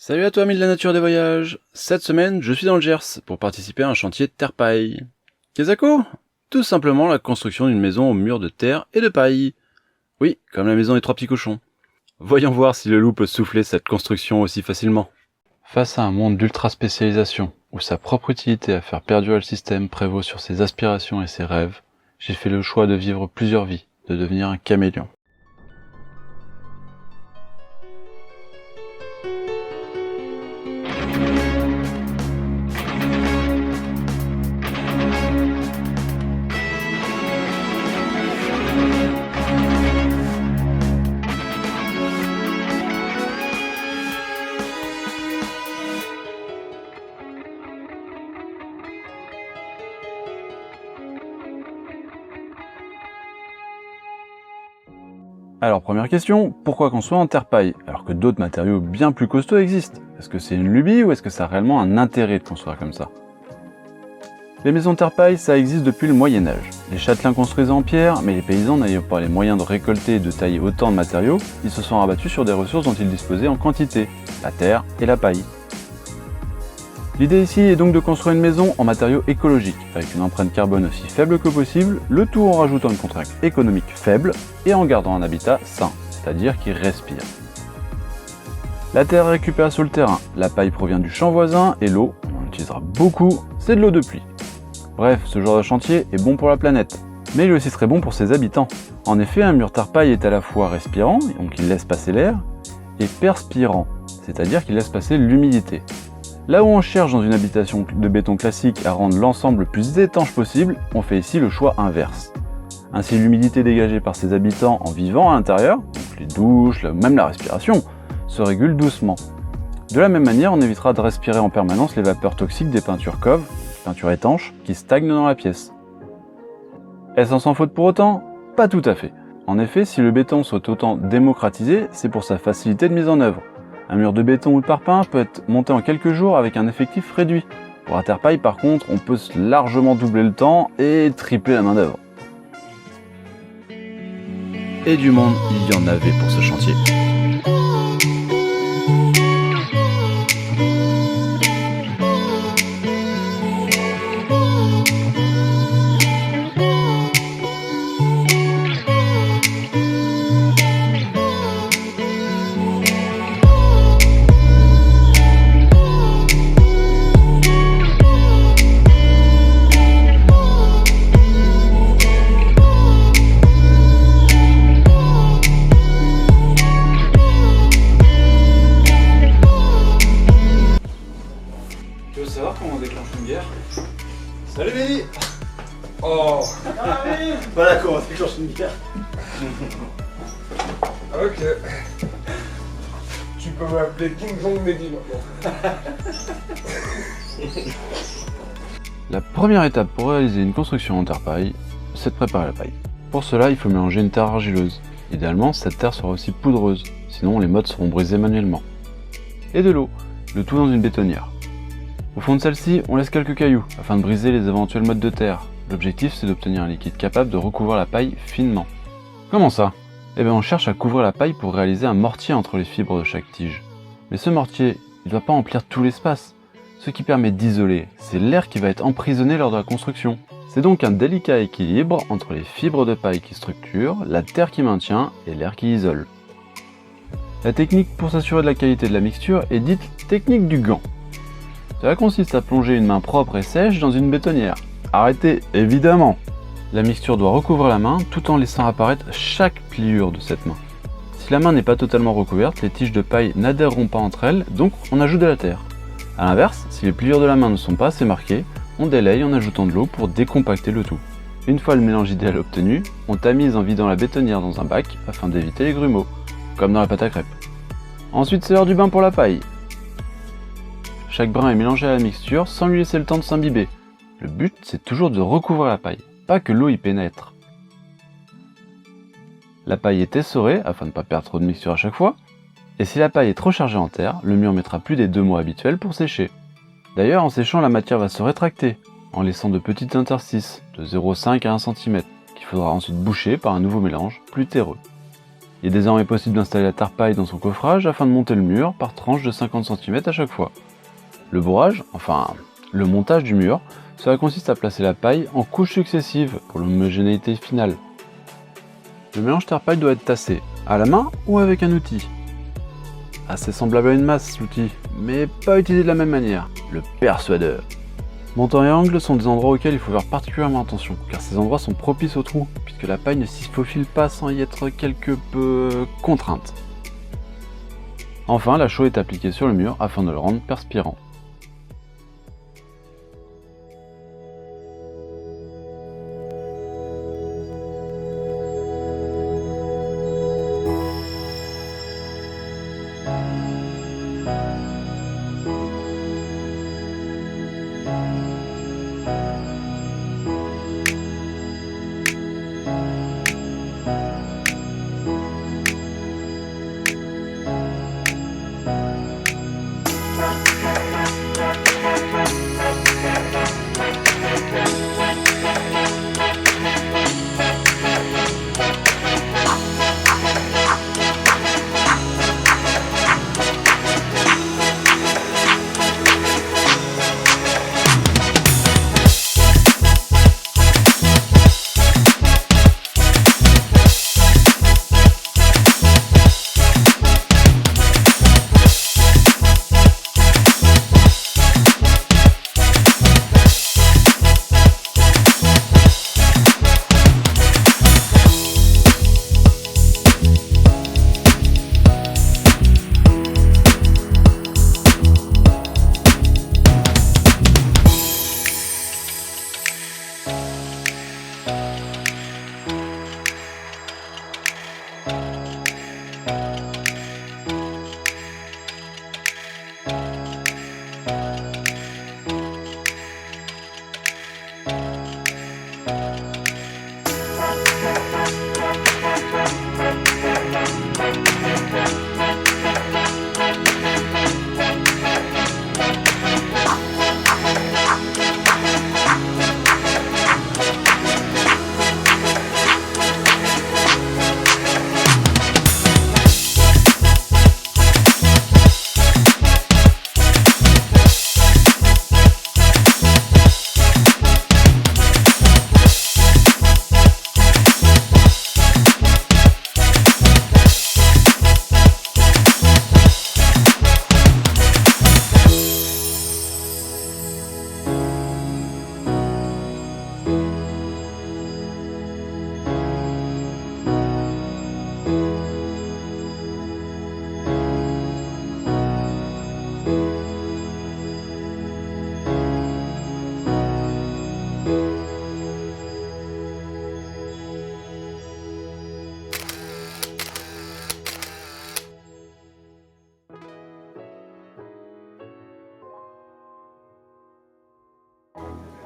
Salut à toi ami de la nature et des voyages. Cette semaine, je suis dans le Gers pour participer à un chantier de terre-paille. Qu'est-ce? Tout simplement la construction d'une maison aux murs de terre et de paille. Oui, comme la maison des trois petits cochons. Voyons voir si le loup peut souffler cette construction aussi facilement. Face à un monde d'ultra spécialisation, où sa propre utilité à faire perdurer le système prévaut sur ses aspirations et ses rêves, j'ai fait le choix de vivre plusieurs vies, de devenir un caméléon. Alors première question, pourquoi construire en terre-paille, alors que d'autres matériaux bien plus costauds existent? Est-ce que c'est une lubie ou est-ce que ça a réellement un intérêt de construire comme ça? Les maisons terre-paille, ça existe depuis le Moyen-Âge. Les châtelains construisaient en pierre, mais les paysans n'ayant pas les moyens de récolter et de tailler autant de matériaux, ils se sont rabattus sur des ressources dont ils disposaient en quantité, la terre et la paille. L'idée ici est donc de construire une maison en matériaux écologiques, avec une empreinte carbone aussi faible que possible, le tout en rajoutant une contrainte économique faible et en gardant un habitat sain, c'est-à-dire qui respire. La terre est récupérée sous le terrain, la paille provient du champ voisin et l'eau, on en utilisera beaucoup, c'est de l'eau de pluie. Bref, ce genre de chantier est bon pour la planète, mais il est aussi très bon pour ses habitants. En effet, un mur terre-paille est à la fois respirant, donc il laisse passer l'air, et perspirant, c'est-à-dire qu'il laisse passer l'humidité. Là où on cherche dans une habitation de béton classique à rendre l'ensemble le plus étanche possible, on fait ici le choix inverse. Ainsi l'humidité dégagée par ses habitants en vivant à l'intérieur, donc les douches, même la respiration, se régule doucement. De la même manière, on évitera de respirer en permanence les vapeurs toxiques des peintures coves, peintures étanches, qui stagnent dans la pièce. Est-ce sans faute pour autant? Pas tout à fait. En effet, si le béton soit autant démocratisé, c'est pour sa facilité de mise en œuvre. Un mur de béton ou de parpaing peut être monté en quelques jours avec un effectif réduit. Pour la terre-paille, par contre, on peut largement doubler le temps et tripler la main-d'œuvre. Et du monde, il y en avait pour ce chantier. Tu veux savoir comment on déclenche une guerre? Salut Béni. Oh. Voilà comment on déclenche une guerre. Ok. Tu peux m'appeler King Kong Mehdi maintenant. La première étape pour réaliser une construction en terre-paille, c'est de préparer la paille. Pour cela, il faut mélanger une terre argileuse. Idéalement, cette terre sera aussi poudreuse, sinon les mottes seront brisées manuellement. Et de l'eau, le tout dans une bétonnière. Au fond de celle-ci, on laisse quelques cailloux, afin de briser les éventuelles mottes de terre. L'objectif, c'est d'obtenir un liquide capable de recouvrir la paille finement. Comment ça? Eh bien, on cherche à couvrir la paille pour réaliser un mortier entre les fibres de chaque tige. Mais ce mortier, il ne doit pas emplir tout l'espace. Ce qui permet d'isoler, c'est l'air qui va être emprisonné lors de la construction. C'est donc un délicat équilibre entre les fibres de paille qui structurent, la terre qui maintient et l'air qui isole. La technique pour s'assurer de la qualité de la mixture est dite technique du gant. Cela consiste à plonger une main propre et sèche dans une bétonnière. Arrêtez, évidemment! La mixture doit recouvrir la main tout en laissant apparaître chaque pliure de cette main. Si la main n'est pas totalement recouverte, les tiges de paille n'adhéreront pas entre elles, donc on ajoute de la terre. A l'inverse, si les pliures de la main ne sont pas assez marquées, on délaye en ajoutant de l'eau pour décompacter le tout. Une fois le mélange idéal obtenu, on tamise en vidant la bétonnière dans un bac afin d'éviter les grumeaux, comme dans la pâte à crêpes. Ensuite, c'est l'heure du bain pour la paille. Chaque brin est mélangé à la mixture sans lui laisser le temps de s'imbiber. Le but, c'est toujours de recouvrir la paille, pas que l'eau y pénètre. La paille est essorée afin de ne pas perdre trop de mixture à chaque fois, et si la paille est trop chargée en terre, le mur mettra plus des 2 mois habituels pour sécher. D'ailleurs, en séchant, la matière va se rétracter, en laissant de petits interstices, de 0,5 à 1 cm, qu'il faudra ensuite boucher par un nouveau mélange plus terreux. Il est désormais possible d'installer la terre-paille dans son coffrage afin de monter le mur par tranche de 50 cm à chaque fois. Le bourrage, enfin le montage du mur, cela consiste à placer la paille en couches successives pour l'homogénéité finale. Le mélange terre-paille doit être tassé, à la main ou avec un outil. Assez semblable à une masse l'outil, mais pas utilisé de la même manière, le persuadeur. Montant et angle sont des endroits auxquels il faut faire particulièrement attention, car ces endroits sont propices aux trous, puisque la paille ne s'y faufile pas sans y être quelque peu contrainte. Enfin, la chaux est appliquée sur le mur afin de le rendre perspirant.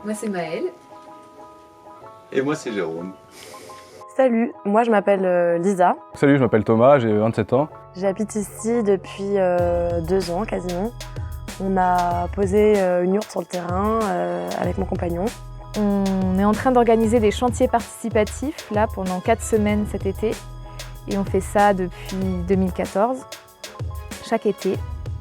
Moi c'est Maëlle. Et moi c'est Jérôme. Salut, moi je m'appelle Lisa. Salut, je m'appelle Thomas, j'ai 27 ans. J'habite ici depuis 2 ans quasiment. On a posé une yourte sur le terrain avec mon compagnon. On est en train d'organiser des chantiers participatifs là pendant 4 semaines cet été. Et on fait ça depuis 2014, chaque été.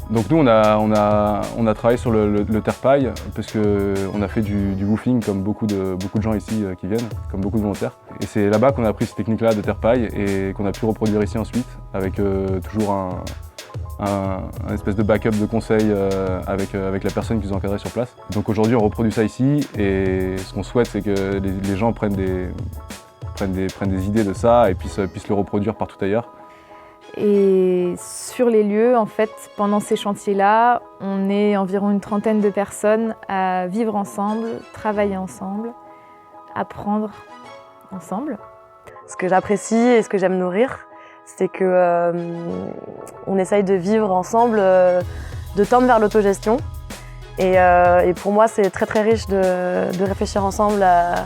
Donc nous on a travaillé sur le terre-paille parce qu'on a fait du woofing comme beaucoup de gens ici qui viennent, comme beaucoup de volontaires. Et c'est là-bas qu'on a appris ces techniques-là de terre-paille et qu'on a pu reproduire ici ensuite avec toujours un espèce de backup de conseils avec la personne qui nous encadrait sur place. Donc aujourd'hui on reproduit ça ici et ce qu'on souhaite c'est que les gens prennent des idées de ça et puissent le reproduire partout ailleurs. Et sur les lieux, en fait, pendant ces chantiers-là, on est environ une trentaine de personnes à vivre ensemble, travailler ensemble, apprendre ensemble. Ce que j'apprécie et ce que j'aime nourrir, c'est que on essaye de vivre ensemble, de tendre vers l'autogestion. Et pour moi, c'est très très riche de réfléchir ensemble à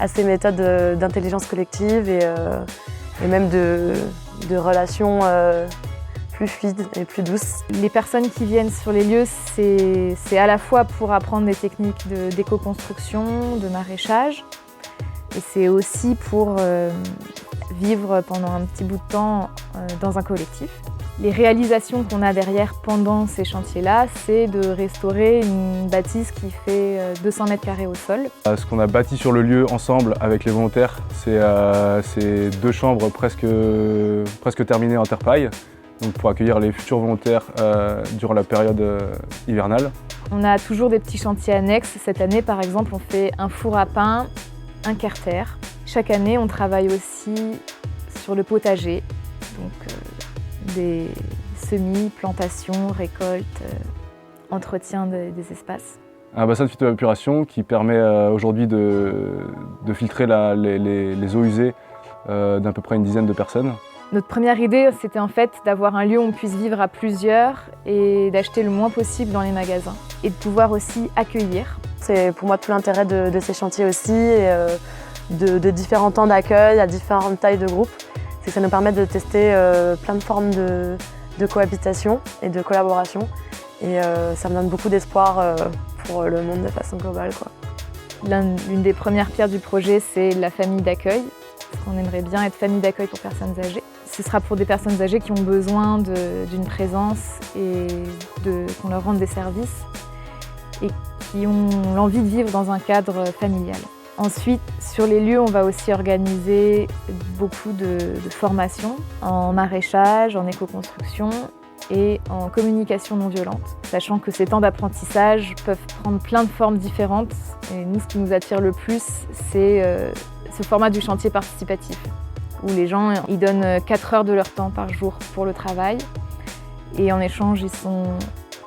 ces méthodes d'intelligence collective et même de relations plus fluides et plus douces. Les personnes qui viennent sur les lieux, c'est à la fois pour apprendre des techniques d'éco-construction, de maraîchage, et c'est aussi pour vivre pendant un petit bout de temps dans un collectif. Les réalisations qu'on a derrière pendant ces chantiers-là, c'est de restaurer une bâtisse qui fait 200 mètres carrés au sol. Ce qu'on a bâti sur le lieu ensemble avec les volontaires, c'est 2 chambres presque terminées en terre-paille, donc pour accueillir les futurs volontaires durant la période hivernale. On a toujours des petits chantiers annexes. Cette année, par exemple, on fait un four à pain, un carter. Chaque année, on travaille aussi sur le potager, donc des semis, plantations, récoltes, entretien des espaces. Un bassin de phytoépuration qui permet aujourd'hui de filtrer les eaux usées d'à peu près une dizaine de personnes. Notre première idée, c'était en fait d'avoir un lieu où on puisse vivre à plusieurs et d'acheter le moins possible dans les magasins et de pouvoir aussi accueillir. C'est pour moi tout l'intérêt de ces chantiers aussi, et de différents temps d'accueil, à différentes tailles de groupe. C'est que ça nous permet de tester plein de formes de cohabitation et de collaboration. Et ça me donne beaucoup d'espoir pour le monde de façon globale, quoi. L'une des premières pierres du projet, c'est la famille d'accueil. On aimerait bien être famille d'accueil pour personnes âgées. Ce sera pour des personnes âgées qui ont besoin d'une présence et qu'on leur rende des services et qui ont l'envie de vivre dans un cadre familial. Ensuite, sur les lieux, on va aussi organiser beaucoup de formations en maraîchage, en éco-construction et en communication non violente, sachant que ces temps d'apprentissage peuvent prendre plein de formes différentes. Et nous, ce qui nous attire le plus, c'est ce format du chantier participatif, où les gens ils donnent 4 heures de leur temps par jour pour le travail. Et en échange, ils sont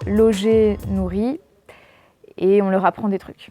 logés, nourris, et on leur apprend des trucs.